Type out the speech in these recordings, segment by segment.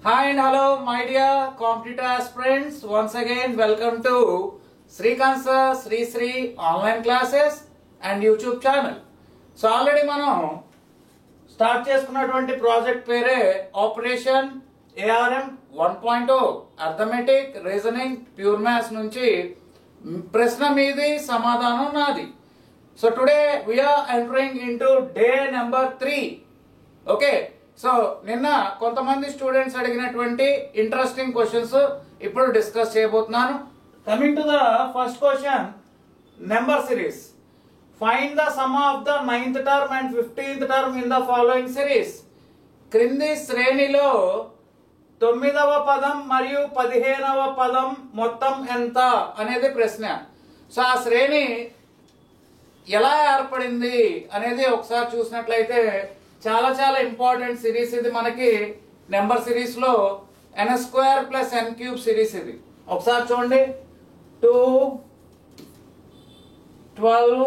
Hi and hello, my dear competitor aspirants. Once again, welcome to Srikanth Sir Sri Sri online classes and YouTube channel. So already మనం start చేసుకున్నటువంటి project పేరే operation ARM 1.0 arithmetic reasoning pure maths నుంచి ప్రశ్న మీది సమాధానం నాది. So today we are entering into day number 3. Okay, so నిన్న కొంతమంది స్టూడెంట్స్ అడిగినటువంటి ఇంట్రెస్టింగ్ క్వశ్చన్స్ ఇప్పుడు డిస్కస్ చేయబోతున్నాను. Coming to the first question, number series. Find the sum of the 9th term and 15th term in the following series. క్రింది శ్రేణిలో 9వ పదం మరియు 15వ పదం మొత్తం ఎంత అనేది ప్రశ్న. సో ఆ శ్రేణి ఎలా ఏర్పడింది అనేది ఒకసారి చూసినట్లయితే చాలా చాలా ఇంపార్టెంట్ సిరీస్ ఇది. మనకి నెంబర్ సిరీస్ లో n² + n³ సిరీస్ ఇది. ఒకసారి చూడండి, 2 12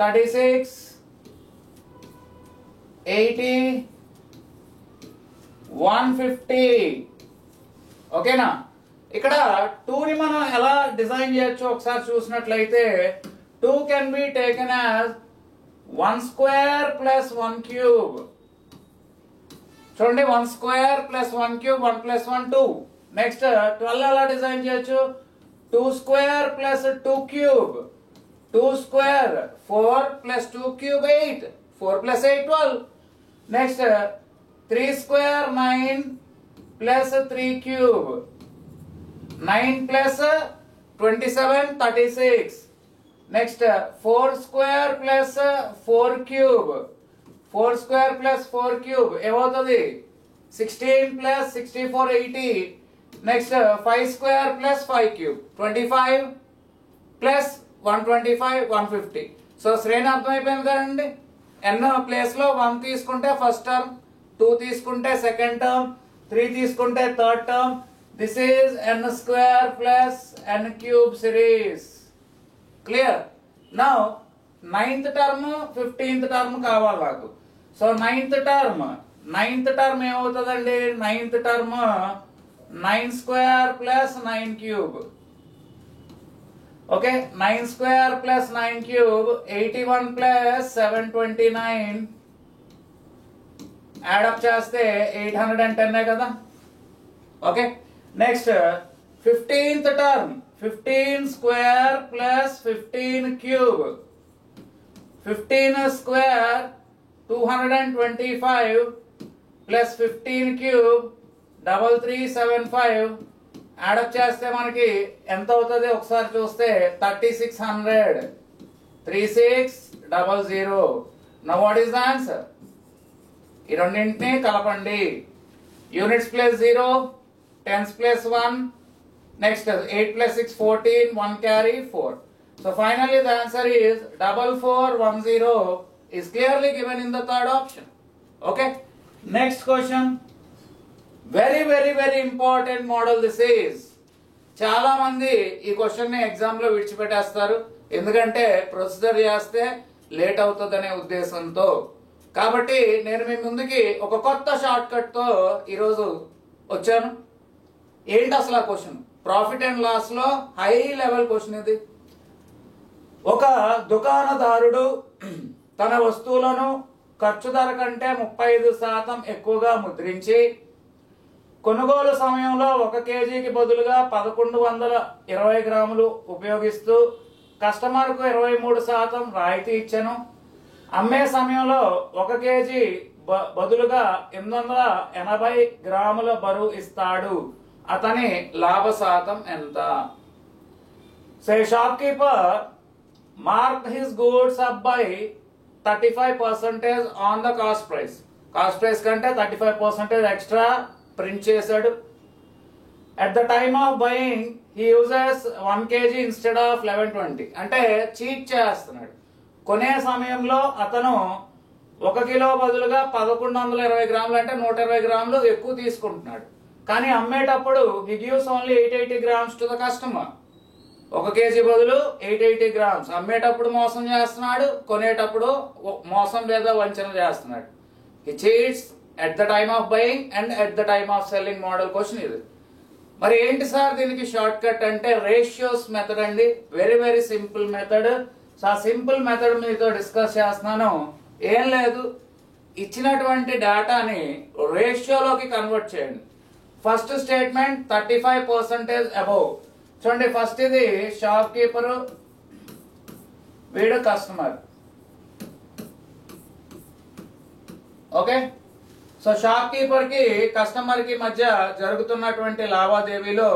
36 80 150. ఓకేనా? ఇక్కడ 2 ని మనం ఎలా డిజైన్ చేయొచ్చు ఒకసారి చూసినట్లయితే 2 కెన్ బి టేకెన్ యాజ్ 1² + 1³. చూడండి, 1² + 1³ 1 + 1 2. నెక్స్ట్ 12 ఎలా డిజైన్ చేయొచ్చు? 2² + 2³. 2² 4 + 2³ 8. 4 + 8 12. నెక్స్ట్ 3² 9 + 3³. 9 + 27 36. నెక్స్ట్ 4² + 4³. 4² + 4³ ఏమవుతుంది? 16 + 64 80. నెక్స్ట్ 5² + 5³ 25 + 125 150. సో శ్రేణి అర్థమైపోయింది కదండి. ఎన్నో ప్లేస్ లో 1 తీసుకుంటే ఫస్ట్ టర్మ్, 2 తీసుకుంటే సెకండ్ టర్మ్, 3 తీసుకుంటే third term. This is n² + n³ series. Clear? Now 9th term 15th term కావాలి నాకు. సో 9th టర్మ్ ఏమవుతుందండి? 9th term 9² + 9³. ఓకే, 9² + 9³ 81 + 729. యాడప్ చేస్తే 810 కదా. Okay, next 15th term 15² + 15³ 15² 225 + 15³ 3375. Add up చేస్తే మనకి ఎంత అవుతుంది ఒకసారి చూస్తే 3600. 3600. Now what is the answer? ఈ రెండింటిని కలపండి. Units place 0, tens place 1. Next 8 + 6 14, 1 carry 4. So finally the answer is 4410 is clearly given in the third option. Okay, next question. Very very very important model this is. చాలా మంది ఈ question ని exam లో విడిచిపెట్టేస్తారు, ఎందుకంటే procedure చేస్తే late అవుతుందనే ఉద్దేశంతో. కాబట్టి నేను మీ ముందుకి ఒక కొత్త షార్ట్ కట్ తో ఈరోజు వచ్చాను. ఏంటి అసలు ఆ క్వశ్చన్? ప్రాఫిట్ అండ్ లాస్ లో హై లెవెల్ క్వశ్చన్ ఇది. ఒక దుకాణదారుడు తన వస్తువులను ఖర్చు ధర కంటే 35% ఎక్కువగా ముద్రించి కొనుగోలు సమయంలో 1 kgకి బదులుగా 1120 గ్రాములు ఉపయోగిస్తూ కస్టమర్కు 23% రాయితీ ఇచ్చెను. అమ్మే సమయంలో 1 kg బదులుగా 880 గ్రాముల బరువు ఇస్తాడు. అతని లాభ శాతం ఎంత? So shopkeeper marked his goods up by 35% on the cost price. Cost price కంటే 35% ఎక్స్ట్రా ప్రింట్ చేశాడు. At the time of buying he uses 1 kg instead of 1120. అంటే చీట్ చేస్తున్నాడు. కొనే సమయంలో అతను 1 కిలో బదులుగా 1120 గ్రాములు అంటే 120 గ్రాములు ఎక్కువ తీసుకుంటున్నాడు. కానీ అమ్మేటప్పుడు he gives only 880 grams to the customer. 1 kg బదులు 880 grams. అమ్మేటప్పుడు మోసం చేస్తున్నాడు, కొనేటప్పుడు మోసం లేదా వంచన చేస్తున్నాడు. He cheats at the time of buying and at the time of selling model question ఇది. మరి ఏంటి సార్ దీనికి షార్ట్ కట్ అంటే రేషియోస్ మెథడ్ అండి. Very very simple method. So ఆ సింపుల్ మెథడ్ మీతో డిస్కస్ చేస్తున్నాను. ఏం లేదు, ఇచ్చినటువంటి డేటాని రేషియోలోకి కన్వర్ట్ చేయండి. First statement 35% above. చూడండి, ఫస్ట్ ఇది షాప్ కీపర్, వీడు customer. Okay, so shop keeper కి కస్టమర్ కి మధ్య జరుగుతున్నటువంటి లావాదేవీలో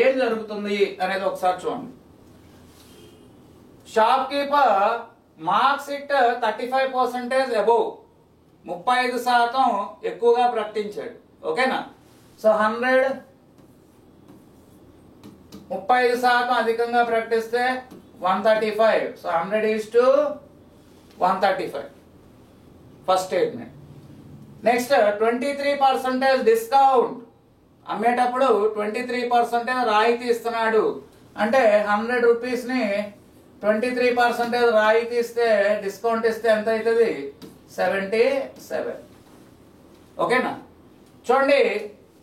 ఏం జరుగుతుంది అనేది ఒకసారి చూడండి. Shop keeper marks it 35% above, 35% ఎక్కువగా ప్రకటించాడు. ఓకేనా, సో 100 35% అధికంగా ప్రకటిస్తే 135. So 100:135 first statement. Next 23% discount, అమ్మేటప్పుడు 23% రాయితీ ఇస్తున్నాడు. అంటే 100 రూపీస్ ని 23% రాయితీ ఇస్తే, డిస్కౌంట్ ఇస్తే ఎంత అవుతుంది? 77. ఓకేనా, చూడండి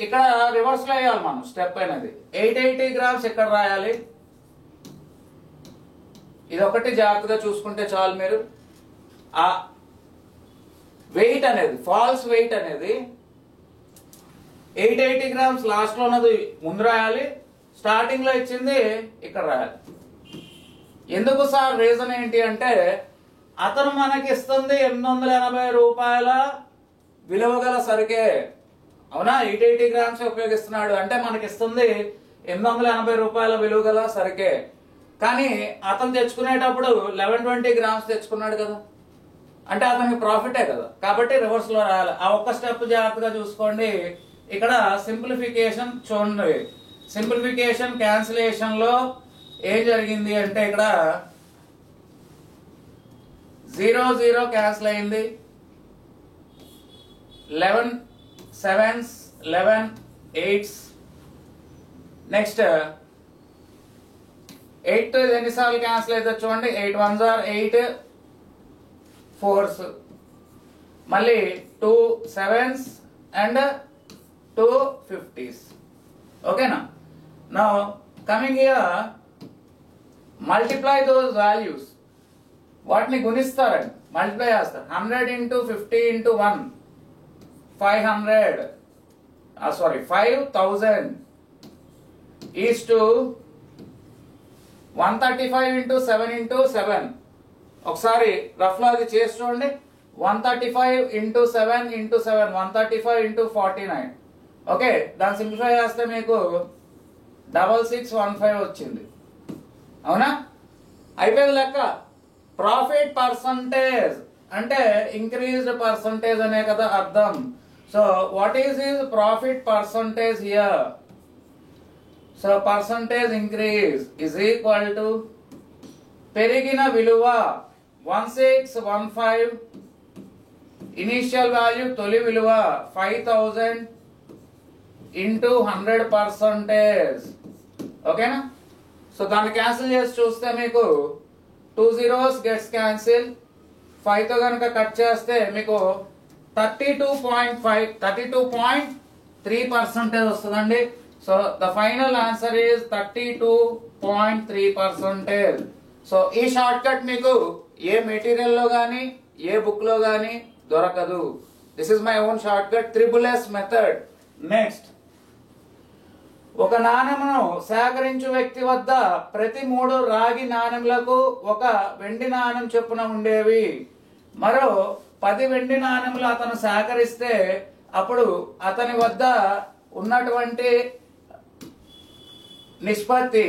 ఇక్కడ రివర్స్ లో వేయాలి మనం స్టెప్ అనేది. 880 గ్రామ్స్ ఇక్కడ రాయాలి. ఇది ఒకటి జాగ్రత్తగా చూసుకుంటే చాలు. మీరు ఆ వెయిట్ అనేది, ఫాల్స్ వెయిట్ అనేది 880 గ్రామ్స్ లాస్ట్ లో ఉన్నది ముందు రాయాలి, స్టార్టింగ్ లో ఇచ్చింది ఇక్కడ రాయాలి. ఎందుకు సార్? రీజన్ ఏంటి అంటే అతను మనకి ఇస్తుంది 880 రూపాయల విలువ గల సరుకే. అవునా, 880 గ్రామ్స్ ఉపయోగిస్తున్నాడు అంటే మనకి ఇస్తుంది 880 రూపాయల విలువ గల సరుకే. కానీ అతను తెచ్చుకునేటప్పుడు 1120 గ్రామ్స్ తెచ్చుకున్నాడు కదా, అంటే అతనికి ప్రాఫిటే కదా. కాబట్టి రివర్స్ లో రాయాలి. ఆ ఒక్క స్టెప్ జాగ్రత్తగా చూసుకోండి. ఇక్కడ సింప్లిఫికేషన్ చూడండి. సింప్లిఫికేషన్ క్యాన్సిలేషన్ లో ఏం జరిగింది అంటే ఇక్కడ 0 క్యాన్సిల్ అయింది. 11 7s 11 8s. నెక్స్ట్ 8 ఎన్నిసార్లు క్యాన్సిల్ అయితే చూడండి. 8 1s are 8 4s. మళ్ళీ 2 7s and 2 50s. ఓకేనా, now coming here multiply those values. వాటిని గుణిస్తారండి, మల్టిప్లై చేస్తారు. 100 into 50 into 1 500. 5000 is to 135 into 7 into 7. ఒకసారి రఫ్ లో అది చేసి చూడండి. 135 into 7 into 7 135 into 49. ఓకే, దాన్ని సింప్లిఫై చేస్తే మీకు 6615 వచ్చింది. అవునా, అయిపోయింది లెక్క. ప్రాఫిట్ పర్సంటేజ్ అంటే ఇంక్రీజ్డ్ పర్సంటేజ్ అనే కదా అర్థం. So what is his profit percentage here? So percentage increase is equal to పెరిగిన విలువ 1615 ఇనిషియల్ వాల్యూ తొలి విలువ 5000 ఇంటూ 100%. ఓకేనా, సో దాన్ని క్యాన్సిల్ చేసి చూస్తే మీకు 2 zeros గెట్స్ క్యాన్సిల్. 5 తో కనుక కట్ చేస్తే మీకు 32.3% వస్తుందండి. So the final answer is 32.3%. So ఈ షార్ట్ కట్ మీకు ఏ మెటీరియల్ లో గానీ ఏ బుక్ లో గానీ దొరకదు. This is my own short cut, SSS method. Next, ఒక నాణెమును సేకరించు వ్యక్తి వద్ద ప్రతి 3 రాగి నాణెములకు ఒక వెండి నాణెం చొప్పున ఉండేవి. మరో 10 వెండి నాణెములు అతను సేకరిస్తే అప్పుడు అతని వద్ద ఉన్నటువంటి నిష్పత్తి,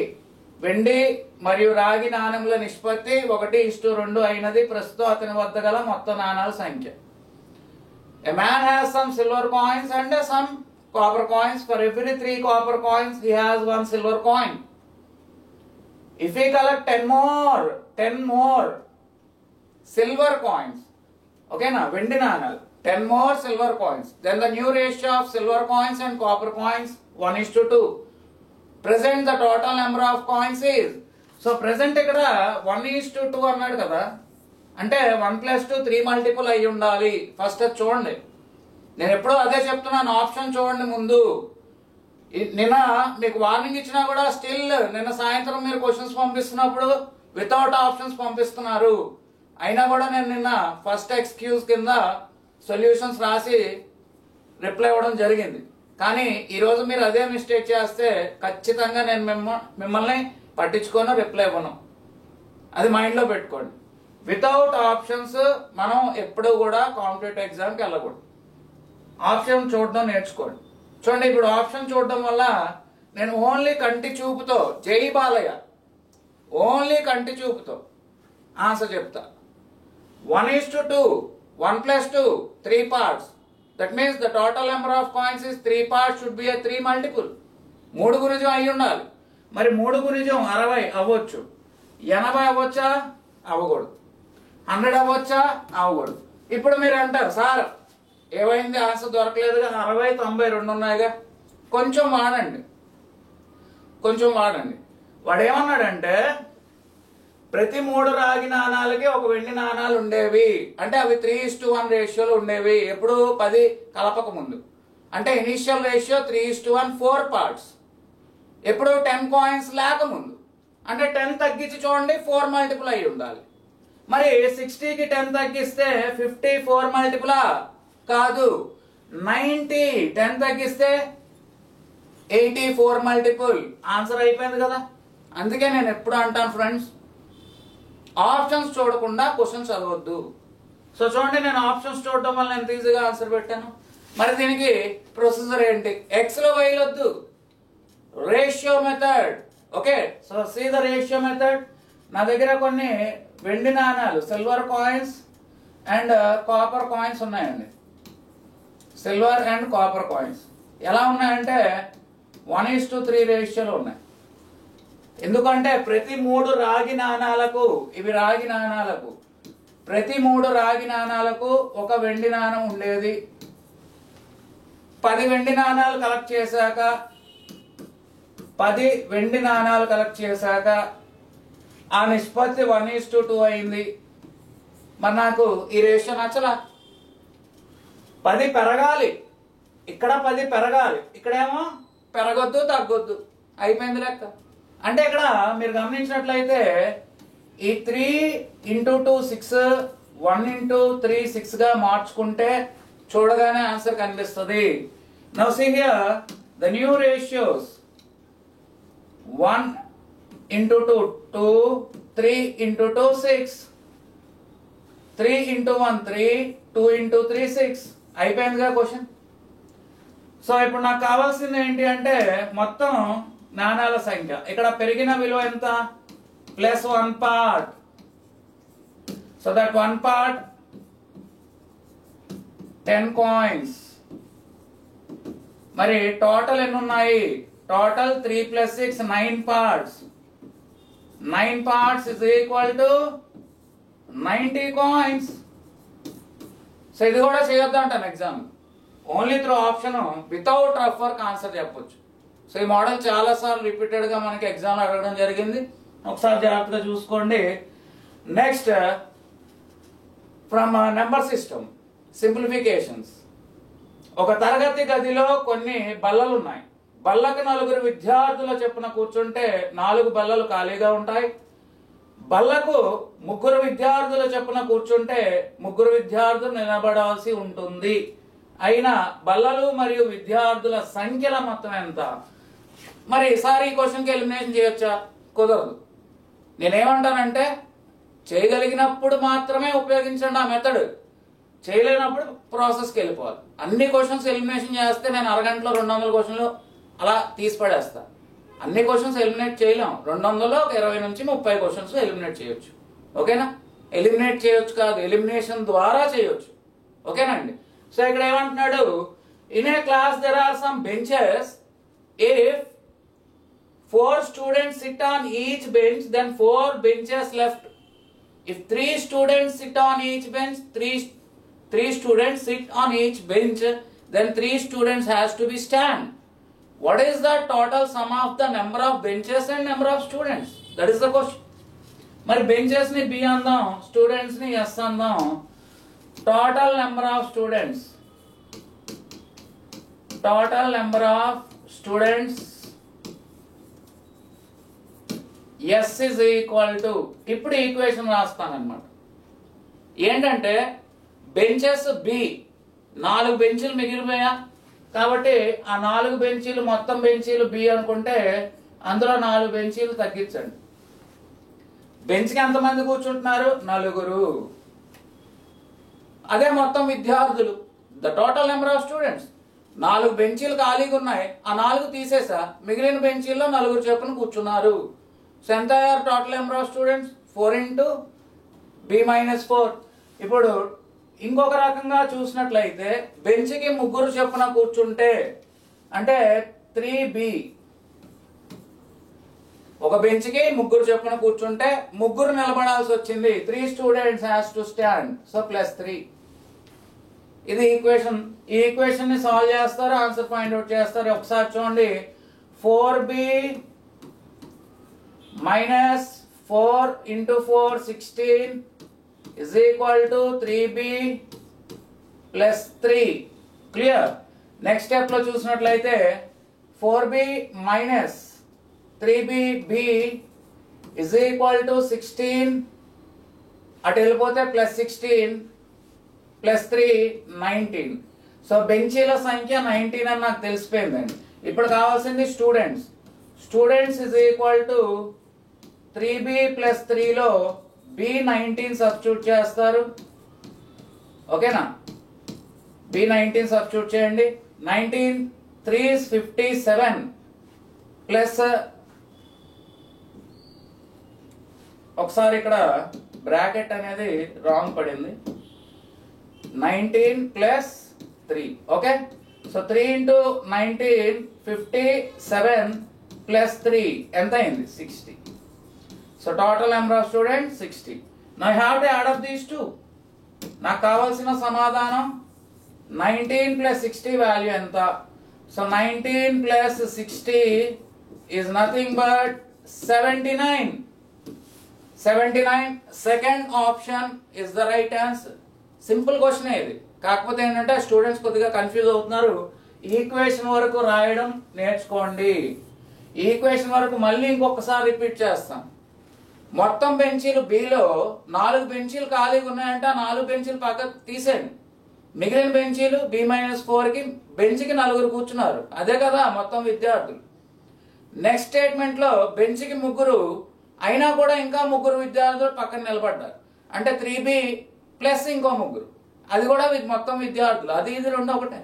వెండి మరియు రాగి నాణెముల నిష్పత్తి 1:2 అయినది ప్రస్తుతం అతని వద్ద గల మొత్తం నాణాల సంఖ్య. A man has some silver coins and some copper coins. For every 3 copper coins he has 1 silver coin. If we collect 10 more silver coins, okay na, vendi naanalu, 10 more silver coins, then the new ratio of silver coins and copper coins 1:2. Present the total number of coins is, so present ikkada 1:2 అన్నాడు కదా, అంటే 1 + 2 3 multiple అయి ఉండాలి. First చూడండి, నేను ఎప్పుడూ అదే చెప్తున్నాను, ఆప్షన్ చూడండి ముందు. నిన్న మీకు వార్నింగ్ ఇచ్చినా కూడా స్టిల్ నిన్న సాయంత్రం మీరు క్వశ్చన్స్ పంపిస్తున్నప్పుడు వితౌట్ ఆప్షన్స్ పంపిస్తున్నారు. అయినా కూడా నేను నిన్న ఫస్ట్ ఎక్స్క్యూజ్ కింద సొల్యూషన్స్ రాసి రిప్లై ఇవ్వడం జరిగింది. కానీ ఈరోజు మీరు అదే మిస్టేక్ చేస్తే ఖచ్చితంగా నేను మిమ్మల్ని పట్టించుకొని రిప్లై ఇవ్వను. అది మైండ్లో పెట్టుకోండి. వితౌట్ ఆప్షన్స్ మనం ఎప్పుడూ కూడా కాంపిటేటివ్ ఎగ్జామ్కి వెళ్ళకూడదు. ఆప్షన్ చూడడం నేర్చుకోండి. చూడండి, ఇప్పుడు ఆప్షన్ చూడడం వల్ల నేను ఓన్లీ కంటి చూపుతో, జై బాలయ్య, ఓన్లీ కంటి చూపుతో ఆన్సర్ చెప్తా. 1:2, 1+2, 3 parts. That means the total number of coins is 3 parts, should be a 3 multiple. 3 గుణిజం అయి ఉండాలి. మరి 3 గుణిజం 60 అవ్వచ్చు, 80 అవ్వచ్చా? అవ్వకూడదు. 100 అవ్వచ్చా? అవ్వకూడదు. ఇప్పుడు మీరు అంటారు, సార్ ఏమైంది ఆన్సర్ దొరకలేదుగా, 60, 90 రెండు ఉన్నాయిగా, కొంచెం వాడండి. వాడు ఏమన్నాడంటే ప్రతి 3 రాగి నాణాలకి ఒక వెండి నాణాలు ఉండేవి, అంటే అవి 3:1 రేషియోలో ఉండేవి. ఎప్పుడు 10 కలపక ముందు, అంటే ఇనిషియల్ రేషియో 3:1, 4 పార్ట్స్. ఎప్పుడు 10 కాయిన్స్ లేకముందు, అంటే 10 తగ్గించి చూడండి, 4 మల్టిపుల్ అయి ఉండాలి. మరి 60కి 10 తగ్గిస్తే 50 4 మల్టిపులా? కాదు. 90 10 తగ్గిస్తే 80 4 మల్టిపుల్. ఆన్సర్ అయిపోయింది కదా. అందుకే నేను ఎప్పుడు అంటాను ఫ్రెండ్స్, ఆప్షన్స్ చూడకుండా క్వశ్చన్ చదవద్దు. సో చూడండి, నేను ఆప్షన్స్ చూడడం వల్ల ఎంత ఈజీగా ఆన్సర్ పెట్టాను. మరి దీనికి ప్రొసీజర్ ఏంటి? ఎక్స్లో వేయొద్దు, ratio method. Okay, so see the ratio method. నా దగ్గర కొన్ని వెండి నాణాలు, silver coins and copper coins ఉన్నాయండి. సిల్వర్ అండ్ కాపర్ కాయిన్స్ ఎలా ఉన్నాయంటే 1:3 రేషియోలో ఉన్నాయి. ఎందుకంటే ప్రతి 3 రాగి నాణాలకు, ఇవి రాగి నాణాలకు, ప్రతి 3 రాగి నాణాలకు ఒక వెండి నాణం ఉండేది. 10 వెండి నాణాలు కలెక్ట్ చేశాక, 10 వెండి నాణాలు కలెక్ట్ చేశాక ఆ నిష్పత్తి 1:2 అయింది. మరి నాకు ఈ రేషియో నచ్చలా. 10 పెరగాలి, ఇక్కడ 10 పెరగాలి, ఇక్కడేమో పెరగొద్దు తగ్గొద్దు, అయిపోయింది లెక్క. అంటే ఇక్కడ మీరు గమనించినట్లయితే ఈ 3:2 6, 1:3 6 గా మార్చుకుంటే చూడగానే ఆన్సర్ కనిపిస్తుంది. Now see here the new ratios. 1:2 2, 3:2 6, 3:1 3, 2:3 6. అయిపోయిందిగా క్వశ్చన్. సో ఇప్పుడు నాకు కావాల్సింది ఏంటి అంటే మొత్తం నాణాల సంఖ్య. ఇక్కడ పెరిగిన విలువ ఎంత? +1 part. So that 1 part 10 coins. మరి టోటల్ ఎన్ని ఉన్నాయి? Total 3 + 6 9 parts. 9 parts is equal to 90 coins. So ఇది కూడా చేయొద్దు అంటాను exam. Only through option, without rough work answer చెప్పొచ్చు. సో ఈ మోడల్ చాలా సార్లు రిపీటెడ్ గా మనకి ఎగ్జామ్ అడగడం జరిగింది. ఒకసారి జాగ్రత్తగా చూసుకోండి. Next, from number system simplifications. ఒక తరగతి గదిలో కొన్ని బల్లలు ఉన్నాయి. బల్లకు 4 విద్యార్థుల చొప్పున కూర్చుంటే 4 బల్లలు ఖాళీగా ఉంటాయి. బల్లకు 3 విద్యార్థుల చొప్పున కూర్చుంటే 3 విద్యార్థులు నిలబడాల్సి ఉంటుంది. అయినా బల్లలు మరియు విద్యార్థుల సంఖ్యల మొత్తం ఎంత? మరి ఈసారి ఈ క్వశ్చన్కి ఎలిమినేషన్ చేయొచ్చా? కుదరదు. నేనేమంటానంటే చేయగలిగినప్పుడు మాత్రమే ఉపయోగించండి ఆ మెథడ్, చేయలేనప్పుడు ప్రాసెస్కి వెళ్ళిపోవాలి. అన్ని క్వశ్చన్స్ ఎలిమినేషన్ చేస్తే నేను అరగంటలో 200 క్వశ్చన్లు అలా తీసి పడేస్తా. అన్ని క్వశ్చన్స్ ఎలిమినేట్ చేయలేం. 200లో 20 నుంచి 30 క్వశ్చన్స్ ఎలిమినేట్ చేయొచ్చు. ఓకేనా? ఎలిమినేట్ చేయొచ్చు కాదు, ఎలిమినేషన్ ద్వారా చేయొచ్చు. ఓకేనండి? సో ఇక్కడ ఏమంటున్నాడు, in a class there are some benches. If 4 students sit on each bench, then 4 benches left. If 3 students sit on each bench, 3 students sit on each bench, then 3 students has to be stand. What is the total sum of the number of benches and number of students? That is the question. మరి benches ని B అందాం, students ని S అందాం. Total number of students total number of students S is equal to, ఇప్పుడు equation రాస్తానన్నమాట. ఏంటంటే benches B, 4 బెంచీలు మిగిలిపోయా కాబట్టి ఆ 4 బెంచీలు మొత్తం బెంచీలు బి అనుకుంటే అందులో 4 బెంచీలు తగ్గించండి. బెంచ్కి ఎంతమంది కూర్చుంటున్నారు? 4. అదే మొత్తం విద్యార్థులు, the total number of students. 4 బెంచీలు ఖాళీగా ఉన్నాయి, ఆ 4 తీసేసా, మిగిలిన బెంచీల్లో 4 చొప్పున కూర్చున్నారు. సో ఎంత అయ్యారు total number of students? 4 into b minus 4. ఇప్పుడు ఇంకొక రకంగా చూసినట్లయితే బెంచ్కి 3 చొప్పున కూర్చుంటే అంటే 3b, ఒక బెంచ్కి 3 చొప్పున కూర్చుంటే 3 నిలబడాల్సి వచ్చింది. 3 students has to stand, so +3. ఇది ఈక్వేషన్. ఈ ఈక్వేషన్ ని సాల్వ్ చేస్తారు, ఆన్సర్ ఫైండ్ అవుట్ చేస్తారు. ఒకసారి చూడండి, 4b minus 4 into 4 16 is equal to 3b plus 3. Clear. Next step లో చూసినట్లయితే 4b minus 3b is equal to 16, అటు వెళ్ళిపోతే +16 plus 3 19. సో బెంచీల సంఖ్య 19 అని నాకు తెలిసిపోయిందండి. ఇప్పుడు కావాల్సింది students. Students is equal to 3b plus 3 లో B19 సబ్స్టిట్యూట్ చేస్తారు. ఓకేనా? B19 సబ్స్టిట్యూట్ చేయండి. 19 3 is 57 ప్లస్, ఒకసారి ఇక్కడ బ్రాకెట్ అనేది రాంగ్ పడింది, 19 plus 3. Okay, so 3 into 19 57 plus 3 ఎంత అయింది? 60. So total number of students 60. Now I have to add up these two. నాకు కావాల్సిన సమాధానం 19 ప్లస్ 60 వాల్యూ ఎంత? So 19 plus 60 is nothing but 79. 79. Second option is the right answer. Simple question ఇది. కాకపోతే ఏంటంటే students కొద్దిగా కన్ఫ్యూజ్ అవుతున్నారు. ఈక్వేషన్ వరకు రాయడం నేర్చుకోండి. ఈక్వేషన్ వరకు మళ్ళీ ఇంకొకసారి రిపీట్ చేస్తాం. మొత్తం బెంచీలు బిలో 4 బెంచీలు ఖాళీగా ఉన్నాయంటే ఆ 4 బెంచీలు పక్కకు తీసేయండి. మిగిలిన బెంచీలు B-4కి బెంచ్కి 4 కూర్చున్నారు. అదే కదా మొత్తం విద్యార్థులు. నెక్స్ట్ స్టేట్మెంట్ లో బెంచ్కి 3 అయినా కూడా ఇంకా 3 విద్యార్థులు పక్కన నిలబడ్డారు. అంటే 3b ప్లస్ ఇంకో 3, అది కూడా మొత్తం విద్యార్థులు. అది ఇది రెండు ఒకటే.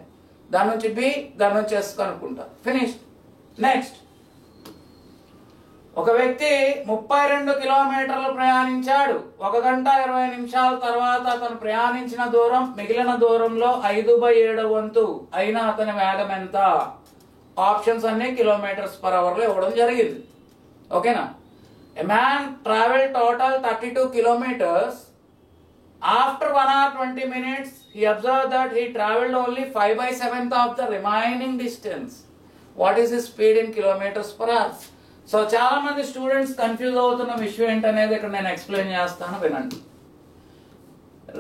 దాని నుంచి బి, దాని నుంచి ఎస్ కనుక్కుంటా. ఫినిష్. నెక్స్ట్, ఒక వ్యక్తి 32 కిలోమీటర్లు ప్రయాణించాడు. 1 గంట 20 నిమిషాల తర్వాత అతను ప్రయాణించిన దూరం మిగిలిన దూరంలో 5/7 వంతు అయినా అతని వేగం ఎంత? ఆప్షన్స్ అన్ని కిలోమీటర్స్ పర్ అవర్ లో ఇవ్వడం జరిగింది. ఓకేనా? A man traveled total 32 kilometers. After 1 hour 20 minutes, he observed that he traveled only 5/7 of the remaining distance. What is his speed in kilometers per hour? So చాలా మంది students confuse అవుతున్న విషయం ఏంటనేది ఇక్కడ నేను ఎక్స్ప్లెయిన్ చేస్తాను, వినండి.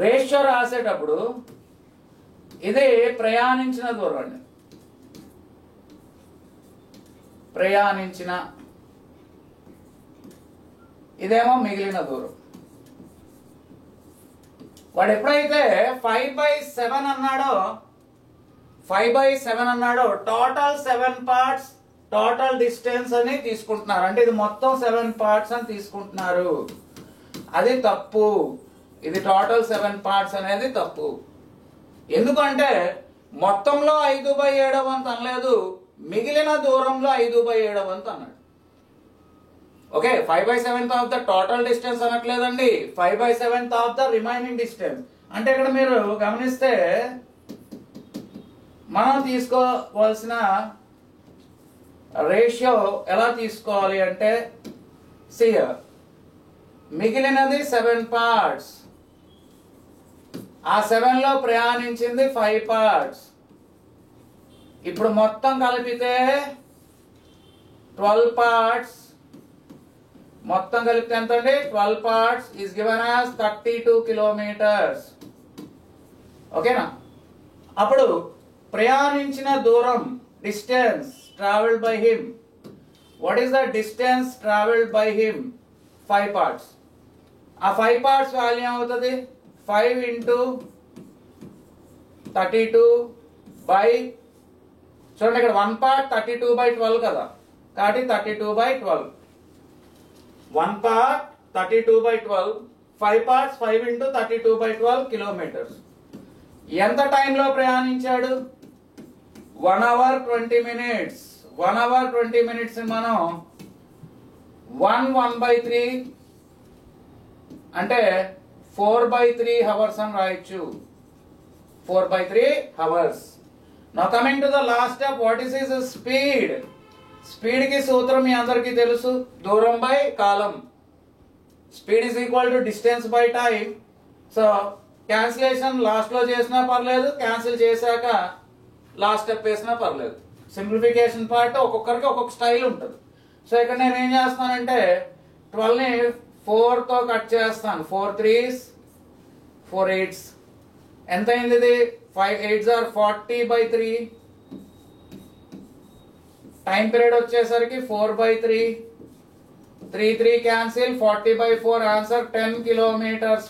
రేషియో రాసేటప్పుడు ఇది ప్రయాణించిన దూరం అండి. ప్రయాణించిన, ఇదేమో మిగిలిన దూరం. వాడు ఎప్పుడైతే 5/7 అన్నాడో, 5/7 అన్నాడో టోటల్ 7 పార్ట్స్ టోటల్ డిస్టెన్స్ అని తీసుకుంటున్నారు. అంటే ఇది మొత్తం 7 పార్ట్స్ అని తీసుకుంటున్నారు. అది తప్పు. ఇది టోటల్ 7 పార్ట్స్ అనేది తప్పు. ఎందుకంటే మొత్తంలో 5/7 వంతు అనలేదు, మిగిలిన దూరంలో 5/7 వంతు అన్నాడు. Okay, 5/7 of the total distance అనట్లేదండి, 5/7 ఆఫ్ ద రిమైనింగ్ డిస్టెన్స్. అంటే ఇక్కడ మీరు గమనిస్తే మనం తీసుకోవాల్సిన రేషియో ఎలా తీసుకోవాలి అంటే, మిగిలినది 7 పార్ట్స్, ఆ 7 లో ప్రయాణించింది 5 పార్ట్స్. ఇప్పుడు మొత్తం కలిపితే 12 పార్ట్స్. మొత్తం కలిపితే ఎంత అండి? 12 parts is given as 32 kilometres. ఓకేనా? అప్పుడు ప్రయాణించిన దూరం, distance traveled by him. What is the distance traveled by him? 5 parts. ఆ 5 parts వాల్యూ అవుతుంది 5 into 32 by, చూడండి ఇక్కడ 1 part 32/12 కదా, కాబట్టి 32/12. 1 part 32/12, 5 parts 5 into 32/12 కిలోమీటర్స్. ఎంత టైంలో ప్రయాణించాడు? 1 hour 20 minutes. 1 hour 20 minutes మనం 1/3 అంటే 4/3 hours అని రాయొచ్చు. 4/3 hours. Now coming to the last step, what is his speed? Speed కి సూత్రం మీ అందరికీ తెలుసు, దూరం by column. Speed is equal to distance by time. So cancellation last లో చేసినా పర్లేదు, క్యాన్సిల్ చేశాక లాస్ట్ స్టెప్ వేసినా పర్లేదు. సింప్లిఫికేషన్ పార్ట్ ఒక్కొక్కరికి ఒక్కొక్క స్టైల్ ఉంటుంది. సో ఇక్కడ నేను ఏం చేస్తానంటే 12ని 4తో కట్ చేస్తాను. 4 3s 4 8s. ఎంత అయింది ఇది? 5 8s are 40/3. టైం పీరియడ్ వచ్చేసరికి 4/3. 3 3 cancel, 40/4 answer 10 km/h.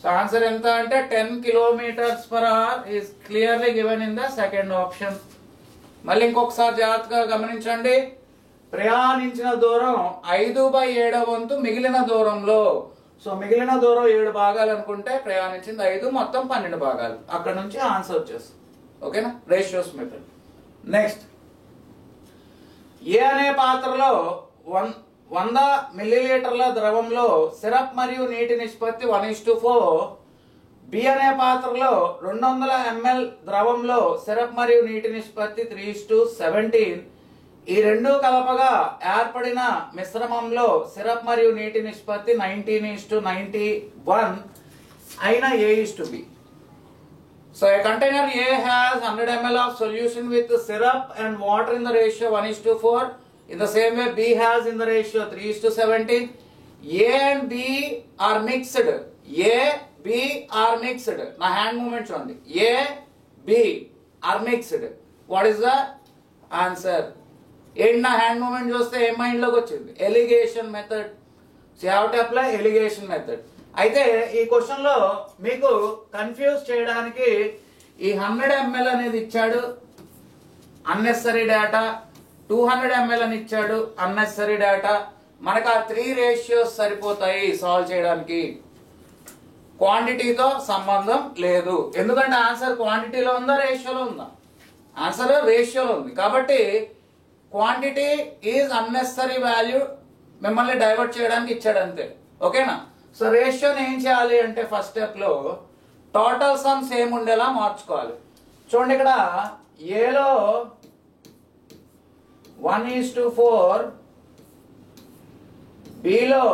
So answer ఎంత అంటే 10 km/h is clearly given in the second option. మళ్ళీ ఇంకొకసారి జాగ్రత్తగా గమనించండి. ప్రయాణించిన దూరం 5/7 వంతు మిగిలిన దూరంలో. సో మిగిలిన దూరం 7 భాగాలు అనుకుంటే ప్రయాణించింది 5, మొత్తం 12 భాగాలు. అక్కడ నుంచి ఆన్సర్ వచ్చేస్తుంది. ఓకేనా? Ratios method. నెక్స్ట్, ఏ అనే పాత్రలో 100 మిల్లీలీటర్ల ద్రవంలో సిరప్ మరియు నీటి నిష్పత్తి 1:4. బి అనే పాత్రలో 200 ml ద్రవంలో సిరప్ మరియు నీటి నిష్పత్తి 3:17. ఈ రెండు కలపగా ఏర్పడిన మిశ్రమంలో సిరప్ మరియు నీటి నిష్పత్తి 19:91 అయిన A:B. So a container A has 100 ml of solution with syrup and water in the ratio 1:4. In the same way, B has in the ratio 3:17. A and B are mixed. A, B are mixed. Na hand movement chudandi. A, B are mixed. What is the answer? ఏంటి నా hand moment చూస్తే ఏ mind లోకి వచ్చింది? Allegation method. So you have to apply alligation method. అయితే ఈ question లో మీకు confuse చేయడానికి ఈ 100 ml అనేది ఇచ్చాడు, అన్నెసరీ డేటా. 200 ml అని ఇచ్చాడు, అన్నెసరీ డేటా. మనకు ఆ 3 రేషియోస్ సరిపోతాయి సాల్వ్ చేయడానికి. క్వాంటిటీతో సంబంధం లేదు, ఎందుకంటే ఆన్సర్ క్వాంటిటీలో ఉందా రేషియోలో ఉందా? ఆన్సర్ రేషియోలో ఉంది. కాబట్టి క్వాంటిటీ ఈజ్ అన్నెసరీ వాల్యూ మిమ్మల్ని డైవర్ట్ చేయడానికి ఇచ్చాడు అంతే. ఓకేనా? సో రేషియోని ఏం చేయాలి అంటే ఫస్ట్ స్టెప్ లో టోటల్ సమ్ సేమ్ ఉండేలా మార్చుకోవాలి. చూడండి ఇక్కడ ఏలో 1:4, బిలో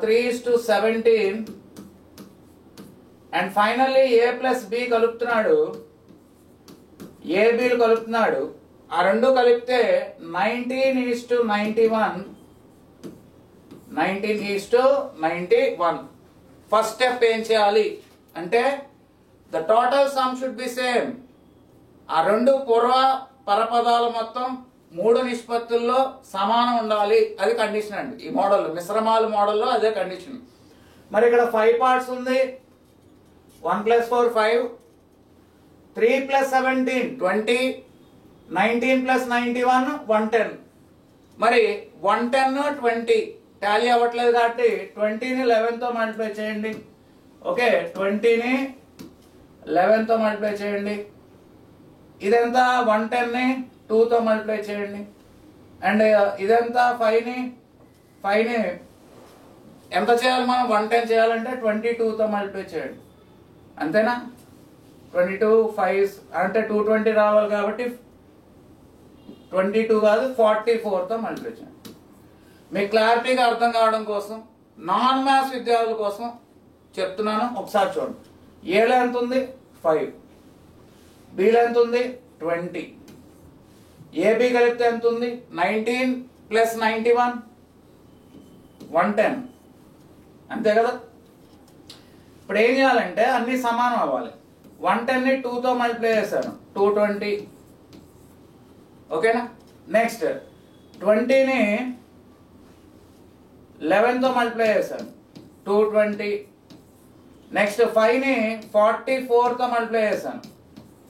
3:17 and finally A plus B కలుపుతున్నాడు, ఏబీలు కలుపుతున్నాడు. ఆ రెండు కలిపితే 19:91. 19:91. ఫస్ట్ స్టెప్ ఏం చేయాలి అంటే the total some should be same. ఆ రెండు పూర్వ పరపదాలు మొత్తం 3 నిష్పత్తుల్లో సమానం ఉండాలి. అది కండిషన్ అండి ఈ మోడల్, మిశ్రమాల మోడల్లో అదే కండిషన్. మరి ఇక్కడ 5 పార్ట్స్ ఉంది. 1 + 4 5, 3 + 17 20, 19 + 91 110. మరి 110 20 టాలీ అవ్వట్లేదు కాబట్టి 20ని 11తో మల్టిప్లై చేయండి. ఓకే, 20ని 11తో మల్టిప్లై చేయండి. ఇదంతా 110ని 2తో మల్టిప్లై చేయండి. అండ్ ఇదంతా 5ని ఎంత చేయాలి మనం? 110 చేయాలంటే 22తో మల్టిప్లై చేయండి. అంతేనా? 22 5 అంటే 220 రావాలి కాబట్టి 22 కాదు 44తో మల్టిప్లై చేయండి. మీకు క్లారిటీగా అర్థం కావడం కోసం నాన్ మ్యాథ్స్ విద్యార్థుల కోసం చెప్తున్నాను. ఒకసారి చూడండి. ఏలో ఎంత ఉంది? 5. బిలో ఎంత ఉంది? 20. ఏబి కలిపితే ఎంత ఉంది? 19 + 91 110. అంతే కదా? ఇప్పుడు ఏం చేయాలంటే అన్ని సమానం అవ్వాలి. 110ని 2తో మల్టిప్లై చేశాను 220. ఓకేనా. నెక్స్ట్ 20ని 11తో మల్టిప్లై చేశాను 220. నెక్స్ట్ 5ని 44తో మల్టిప్లై చేశాను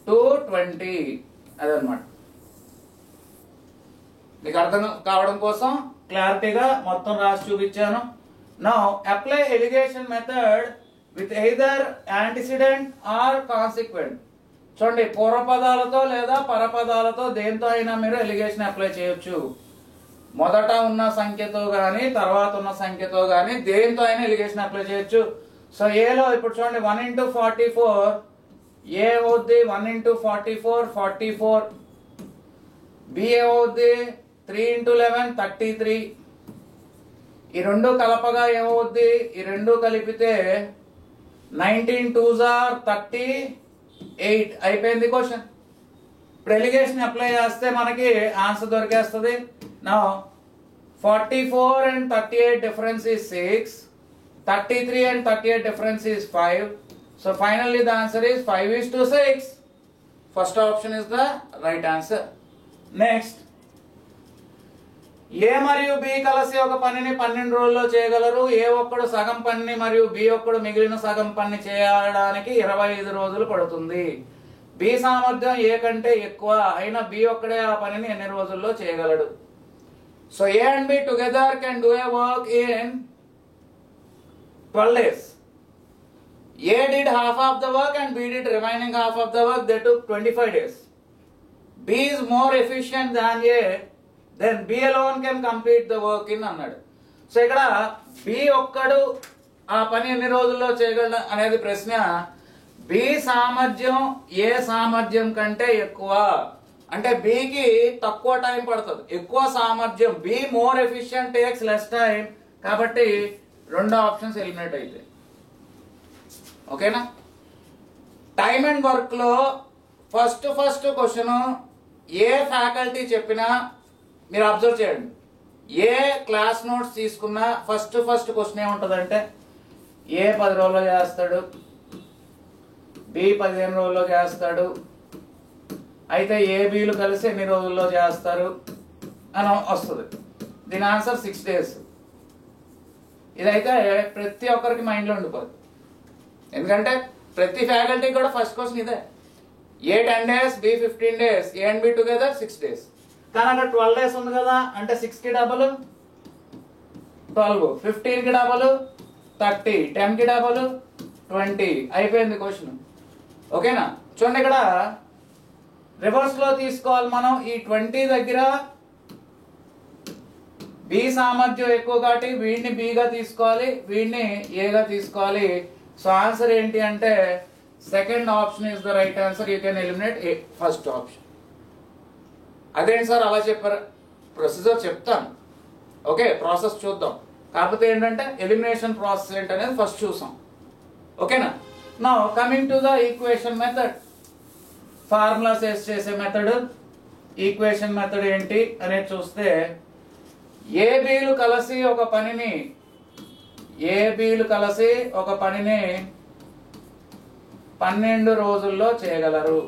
220. అదనమాట. మీకు అర్థం కావడం కోసం క్లారిటీగా మొత్తం రాసి చూపించాను. Now apply alligation method with either antecedent or consequent. చూడండి, పూర్వపదాలతో లేదా పరపదాలతో దేంతో అయినా మీరు ఎలిగేషన్ అప్లై చేయొచ్చు. మొదట ఉన్న సంఖ్యతో కానీ తర్వాత ఉన్న సంఖ్యతో కానీ దేంతో అయినా ఎలిగేషన్ అప్లై చేయొచ్చు. సో ఏలో ఇప్పుడు చూడండి 1 into 44 ఏ అవుద్ది 1 into 44 44. బి ఏమవుద్ది 3 into 11 33. ఈ రెండు కలపగా ఏమవుద్ది, ఈ రెండు కలిపితే 19 2s are 38. అయిపోయింది క్వశ్చన్. ఇప్పుడు ఎలిగేషన్ అప్లై చేస్తే మనకి ఆన్సర్ దొరికేస్తుంది. నా 44 and 38 difference is 6. 33 and 38 difference is 5. So finally the answer is 5:6. First option is the right answer. Next, ఏ మరియు బి కలిసి ఒక పనిని 12 రోజుల్లో చేయగలరు. ఏ ఒక్కడు సగం పని మరియు బి ఒక్కడు మిగిలిన సగం పని చేయడానికి 25 రోజులు పడుతుంది. బి సామర్థ్యం ఏ కంటే ఎక్కువ అయినా బి ఒక్కడే ఆ పనిని ఎన్ని రోజుల్లో చేయగలడు. So A and B together can do a work in 12 days. A did half of the work and B did remaining half of the work. They took 25 days. B is more efficient than A. Then B alone can complete the work in అన్నాడు. So ఇక్కడ B ఒక్కడు ఆ పని ఎన్ని రోజుల్లో చేయగలడు అనేది ప్రశ్న. B సామర్థ్యం A సామర్థ్యం కంటే ఎక్కువ అంటే B కి తక్కువ టైం పడుతుంది, ఎక్కువ సామర్థ్యం. B more efficient takes less time. కాబట్టి రెండు ఆప్షన్స్ ఎలిమినేట్ అవుతాయి. ఓకేనా. టైమ్ అండ్ వర్క్ లో ఫస్ట్ క్వశ్చన్ ఏ ఫ్యాకల్టీ చెప్పినా మీరు అబ్జర్వ్ చేయండి. ఏ క్లాస్ నోట్స్ తీసుకున్నా ఫస్ట్ క్వశ్చన్ ఏముంటుందంటే ఏ 10 రోజుల్లో చేస్తాడు, బి 15 రోజుల్లో చేస్తాడు, అయితే ఏ బిలు కలిసి ఎన్ని రోజుల్లో చేస్తారు అని వస్తుంది. దీని ఆన్సర్ 6 days. ఇదైతే ప్రతి ఒక్కరికి మైండ్లో ఉండిపోతుంది, ఎందుకంటే ప్రతి ఫ్యాకల్టీకి కూడా ఫస్ట్ క్వశ్చన్ ఇదే. A 10 days, B 15 days, A and B together 6 days. కానీ అక్కడ 12 days ఉంది కదా, అంటే 6 కి డబుల్ 12, 15 కి డబుల్ 30, 10 కి డబుల్ 20. అయిపోయింది క్వశ్చన్. ఓకేనా. చూడండి, ఇక్కడ రివర్స్ లో తీసుకోవాలి మనం. ఈ 20 దగ్గర బి సామర్థ్యం ఎక్కువ కాబట్టి వీడిని బిగా తీసుకోవాలి, వీడిని ఏగా తీసుకోవాలి. సో ఆన్సర్ ఏంటి అంటే second option is the right answer. You can eliminate first option. అదేంటి సార్ అలా చెప్పారు? ప్రొసీజర్ చెప్తాను, ఓకే, ప్రాసెస్ చూద్దాం. కాకపోతే ఏంటంటే ఎలిమినేషన్ ప్రాసెస్ ఏంటనేది ఫస్ట్ చూసాం. ఓకేనా. Now coming to the equation method, formulas waste చేసే మెథడ్. ఈక్వేషన్ మెథడ్ ఏంటి అనేది చూస్తే ఏబీలు కలిసి ఒక పనిని 12 రోజుల్లో చేయగలరు.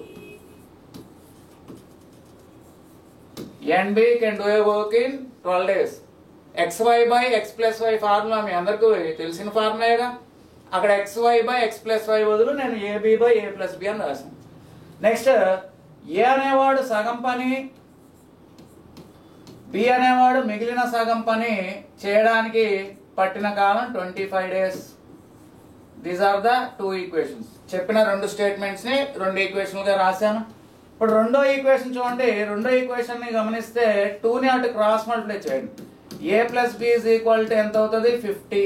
NB can do a work in 12 days. XY by X plus Y formula మీ అందరికీ తెలిసిన ఫార్ములాగా. అక్కడ XY by X plus Y బదులు నేను AB by A plus B అని రాశాను. నెక్స్ట్ ఏ అనేవాడు సగం పని, బి అనేవాడు మిగిలిన సగం పని చేయడానికి పట్టిన కాలం 25 days. These are the 2 equations. చెప్పిన 2 స్టేట్మెంట్స్ ని 2 ఈక్వేషన్లుగా రాశాను. ఇప్పుడు రెండో ఈక్వేషన్ చూడండి. రెండో ఈక్వేషన్ ని గమనిస్తే 2ని అటు క్రాస్ మల్టిప్లై చేయండి. A plus B is equal to ఎంత అవుతుంది? 50.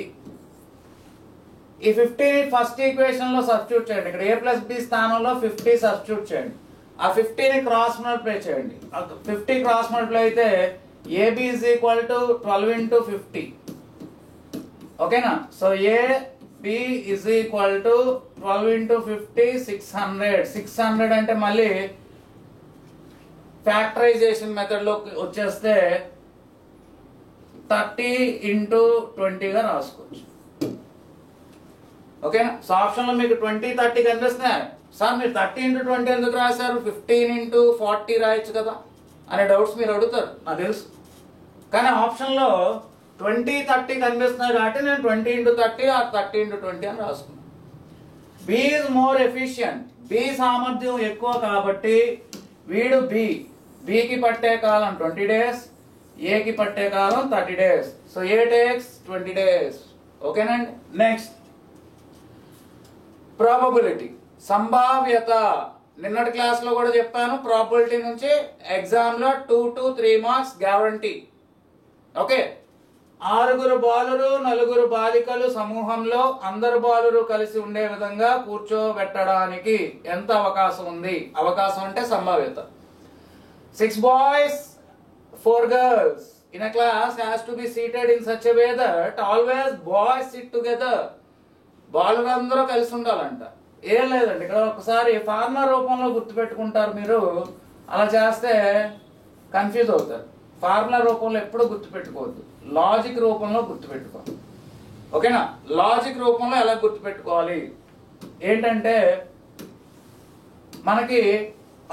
ఈ 50 ఫస్ట్ ఈక్వేషన్ లో సబ్స్టిట్యూట్ చేయండి. ఇక్కడ ఏ ప్లస్ బి స్థానంలో 50 సబ్స్టిట్యూట్ చేయండి. ఆ 50ని క్రాస్ మల్టిప్లై చేయండి. 50 క్రాస్ మల్టిప్లై అయితే AB is equal to 12 into 50. ఓకేనా. So A B is equal to 12 into 50 600. 600 అంటే మళ్ళీ ఫ్యాక్టరైజేషన్ మెథడ్ లో వచ్చేస్తే 30 into 20 రాసుకోవచ్చు. ఓకేనా. సో ఆప్షన్ లో మీకు 20 30 కనిపిస్తున్నాయి. సార్ మీరు 30x20 ఎందుకు రాశారు, 15x40 రాయొచ్చు కదా అనే డౌట్స్ మీరు అడుగుతారు, నాకు తెలుసు. కానీ ఆప్షన్లో 20-30 కనిపిస్తున్నాయి కాబట్టి నేను 20x30 ఆర్ 30x20 అని రాసుకున్నాను. B is more efficient, B సామర్థ్యం ఎక్కువ కాబట్టి వీడు బికి పట్టే కాలం 20 days, ఏకి పట్టే కాలం 30 days. సో ఏ టేక్స్ 20 days. ఓకేనండి. నెక్స్ట్ ప్రాబబిలిటీ, సంభావ్యత. నిన్నటి క్లాస్లో కూడా చెప్పాను, ప్రాబబిలిటీ నుంచి ఎగ్జామ్లో 2 to 3 మార్క్స్ గ్యారంటీ. ఓకే, 6 బాలురు 4 బాలికలు సమూహంలో అందరు బాలురు కలిసి ఉండే విధంగా కూర్చోబెట్టడానికి ఎంత అవకాశం ఉంది? అవకాశం అంటే సంభావ్యత. 6 boys 4 girls in a class has to be seated in such a way that always boys sit together. బాలురు అందరూ కలిసి ఉండాలంట. ఏం లేదండి, ఇక్కడ ఒకసారి ఫార్ములా రూపంలో గుర్తుపెట్టుకుంటారు మీరు, అలా చేస్తే కన్ఫ్యూజ్ అవుతారు. ఫార్ములా రూపంలో ఎప్పుడు గుర్తుపెట్టుకోవద్దు, లాజిక్ రూపంలో గుర్తుపెట్టుకోవాలి. ఓకేనా? లాజిక్ రూపంలో ఎలా గుర్తుపెట్టుకోవాలి ఏంటంటే, మనకి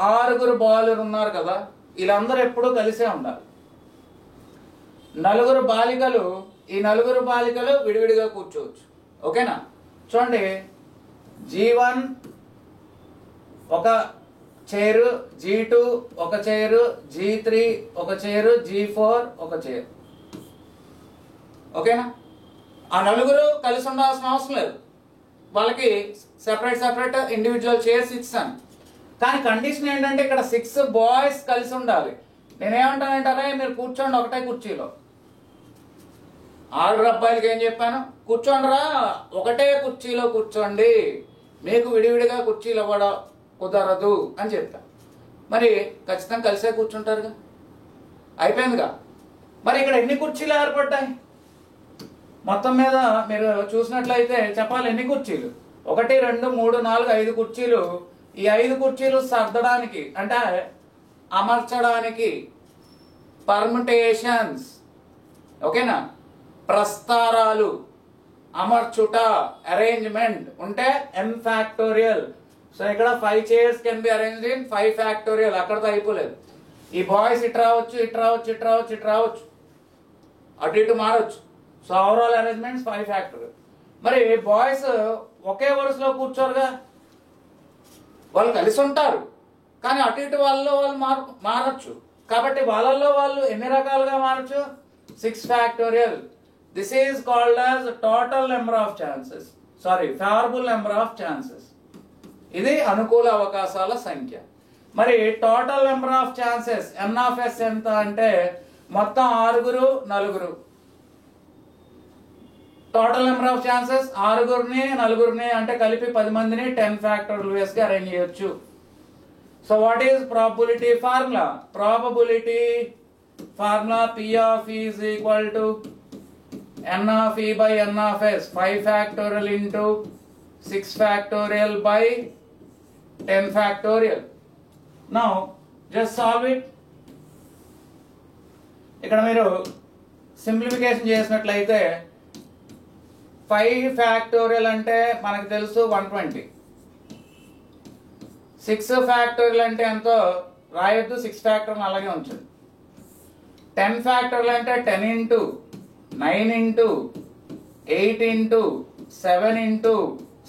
6 బాలురు ఉన్నారు కదా, వీళ్ళందరూ ఎప్పుడూ కలిసే ఉండాలి. 4 బాలికలు, ఈ 4 బాలికలు విడివిడిగా కూర్చోవచ్చు. ఓకేనా? చూడండి, G1 ఒక చైరు, G2 ఒక చైరు, G3 ఒక చైరు, G4 ఒక చైరు. ఓకేనా? ఆ 4 కలిసి ఉండాల్సిన అవసరం లేదు, వాళ్ళకి సెపరేట్ ఇండివిజువల్ చైర్స్ ఇచ్చాను. కానీ కండిషన్ ఏంటంటే ఇక్కడ 6 బాయ్స్ కలిసి ఉండాలి. నేనేమంటానంటారా, మీరు కూర్చోండి ఒకటే కుర్చీలో. 6 అబ్బాయిలకి ఏం చెప్పాను, కూర్చోండిరా ఒకటే కుర్చీలో కూర్చోండి, మీకు విడివిడిగా కుర్చీలు ఇవ్వడం కుదరదు అని చెప్పాను. మరి ఖచ్చితంగా కలిసే కూర్చుంటారుగా, అయిపోయిందిగా. మరి ఇక్కడ ఎన్ని కుర్చీలు ఏర్పడ్డాయి? మొత్తం మీద మీరు చూసినట్లయితే చెప్పాలి ఎన్ని కుర్చీలు, 1 2 3 4 5 కుర్చీలు. ఈ 5 కుర్చీలు సర్దడానికి అంటే అమర్చడానికి పర్ముటేషన్స్, ఓకేనా, ప్రస్తారాలు, అమర్చుట, అరేంజ్మెంట్ ఉంటే n ఫ్యాక్టోరియల్. సో ఇక్కడ 5 chairs can be arranged in 5 factorial. అక్కడతో అయిపోలేదు. ఈ బాయ్స్ ఇటు రావచ్చు, ఇటు రావచ్చు, ఇటు రావచ్చు, ఇటు రావచ్చు, అటు ఇటు మారవచ్చు. So overall arrangements 5 factorial. మరి బాయ్స్ ఒకే వరుసలో కూర్చోరుగా, వాళ్ళు కలిసి ఉంటారు కానీ అటు ఇటు వాళ్ళలో వాళ్ళు మారచ్చు. కాబట్టి వాళ్ళల్లో వాళ్ళు ఎన్ని రకాలుగా మారచ్చు? 6 factorial. This is called as total number of chances, favourable number of chances. ఇది అనుకూల అవకాశాల సంఖ్య. మరి total number of chances n(s) ఎంత అంటే మొత్తం 6 4. టోటల్ నెంబర్ ఆఫ్ ఛాన్సెస్ 6 4 అంటే కలిపి 10 మందిని 10 ఫ్యాక్టోరియల్ వేస్ గా అరేంజ్ చేయొచ్చు. So what is probability formula? Probability formula P of E is equal to n of E by n of S, 5 factorial into 6 factorial by 10 factorial. Now just solve it. ఇక్కడ మీరు simplification చేసినట్లయితే 5 factorial అంటే మనకు తెలుసు 120. 6 factorial అంటే ఎంతో రాయొద్దు, 6 factorial అలాగే ఉంచండి. 10 ఫ్యాక్టోరియల్ అంటే 10 into 9 into 8 into 7 into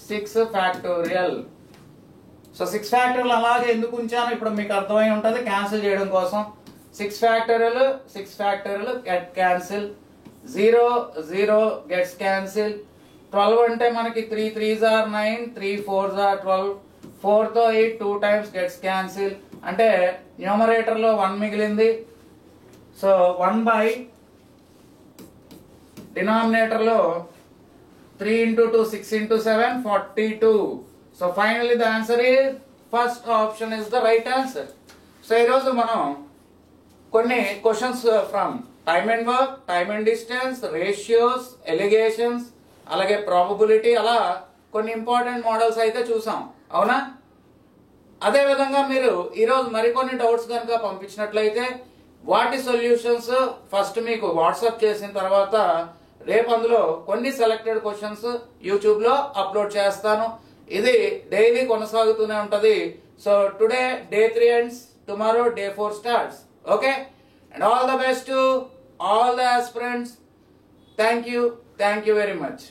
6 factorial. So 6 factorial అలాగే ఎందుకు ఉంచాను ఇప్పుడు మీకు అర్థమై ఉంటుంది, క్యాన్సిల్ చేయడం కోసం. 6 factorial get cancel, 0 0 gets cancel. 12 అంటే మనకి 3 3s are 9, 3 4s are 12, 4 తో 8 2 times గెట్స్ క్యాన్సిల్. అంటే న్యూమరేటర్ లో 1 మిగిలింది. సో 1 by డినామినేటర్ లో 3 into 2 6 into 7 42. So finally the answer is first option is the right answer. So ఈరోజు మనం కొన్ని questions from time and work, time and distance, ratios, allegations, అలాగే probability, అలా కొన్ని ఇంపార్టెంట్ మోడల్స్ అయితే చూసాం, అవునా? అదే విధంగా మీరు ఈరోజు మరికొన్ని డౌట్స్ కనుక పంపించినట్లయితే వాటి సొల్యూషన్స్ ఫస్ట్ మీకు వాట్సాప్ చేసిన తర్వాత రేపు అందులో కొన్ని సెలెక్టెడ్ క్వశ్చన్స్ యూట్యూబ్ లో అప్లోడ్ చేస్తాను. ఇది డైలీ కొనసాగుతూనే ఉంటుంది. So today day 3 ends, tomorrow day 4 starts. Okay, and all the best to all the aspirants. Thank you very much.